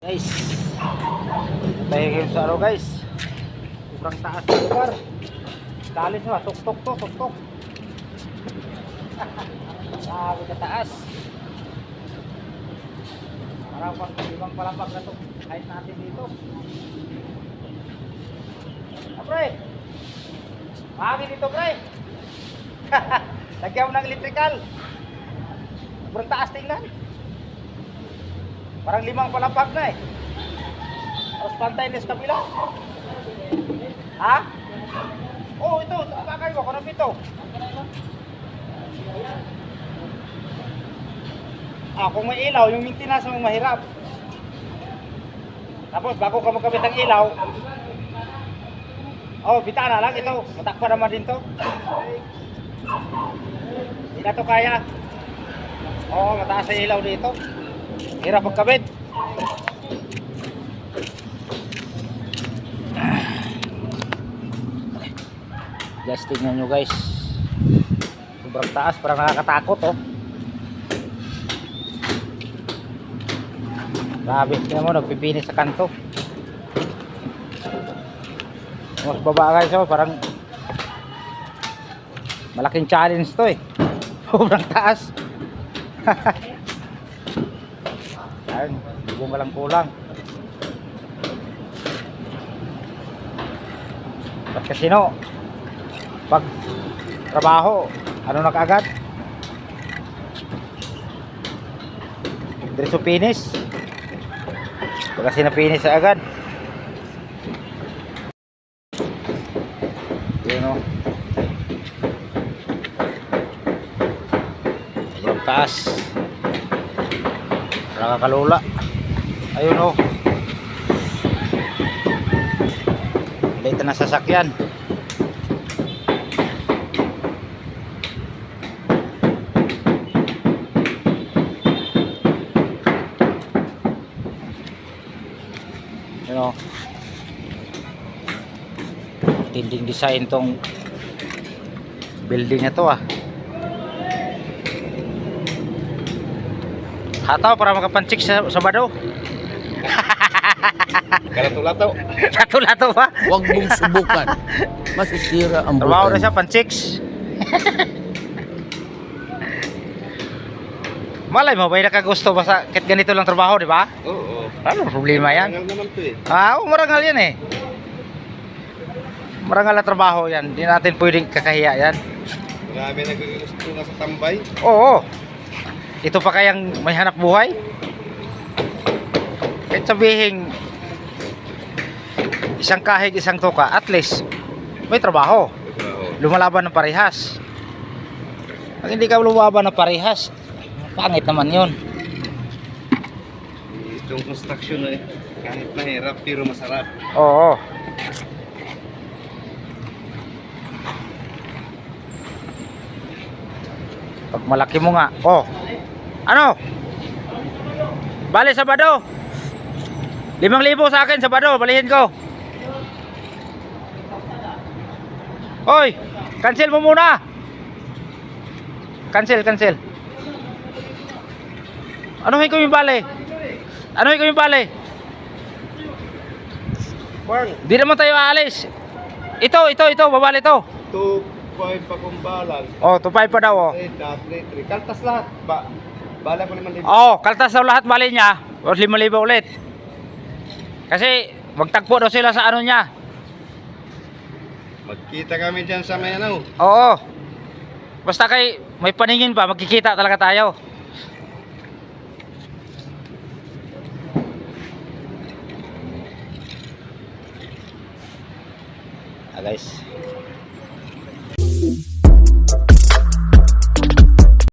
Guys, tayo ngayon sa ano guys, sobrang taas ng lugar. Dalis na, tuk-tuk to, tuk-tuk. Sabi ka taas. Parang pang ibang palapag na to, kahit natin dito. Pre, mahangin dito pre. Lagyan mo ng electrical. Sobrang taas tingnan. Parang 5 palapag na eh. Tapos pantay na sa kabila. Ha? Oh, ito. Bakay mo. Kanap ito. Kung may ilaw, yung maintenance mo mahirap. Tapos bago ka magkabit ng ilaw, bita na lang ito. Matakpa naman din to. Hindi na to kaya. Mataas sa ilaw dito. Hirap magkabit. Guys, tingnan nyo guys. Sobrang taas, parang nakakatakot oh. Grabe, tingnan mo, nagpipinis sa kanto. Mas baba guys oh, parang malaking challenge to eh. Sobrang taas. Ayun, bunga lang kulang. Ba't kasi no, pag trabaho, ano na kaagad? Diretso finish. Pag kasi na-finish agad. Yun o. Sobrang taas. Nakakalula. Ayun o. Dito na sasakyan. Ayun o. Tinding design tong building na to ah. Hataw para makapanchik sa Sabado. Kalatulato. Lato-lato ba? Huwag mong subukan. Masisira ang Trabaho na buhay. siya, panchiks. Malay mo, ba nakagusto ba sa kahit ganito lang trabaho, di ba? Oo. Ano problema yan? Marangal naman to eh. Marangal yan eh. Marangal na trabaho yan. Hindi natin pwedeng kakahiya yan. Marami naggugusto nga sa tambay. Oo. Ito pa kayang may hanap buhay? Kahit sabihin isang kahig, isang tuka, at least may trabaho. Lumalaban ng parehas. Pag hindi ka lumalaban ng parehas, pangit naman yun. Itong construction eh. Kahit mahirap pero masarap. Oo. Pag malaki mo nga. Ano? Bale, Sabado. 5,000 sa akin, Sabado. Balihin ko. Hoy, cancel mo muna. Cancel. Anuhin ko yung bale. Di naman tayo aalis. Ito, babali ito. 2.5 pa kung balag. 2.5 pa daw 3. Kaltas lahat. Bala ko naman dito. Kaltas daw lahat bali niya. 5,000 ulit. Kasi magtagpo daw sila sa ano niya. Magkita kami dyan sa may ano. Oo. Basta kay may paningin pa, magkikita talaga tayo. Guys.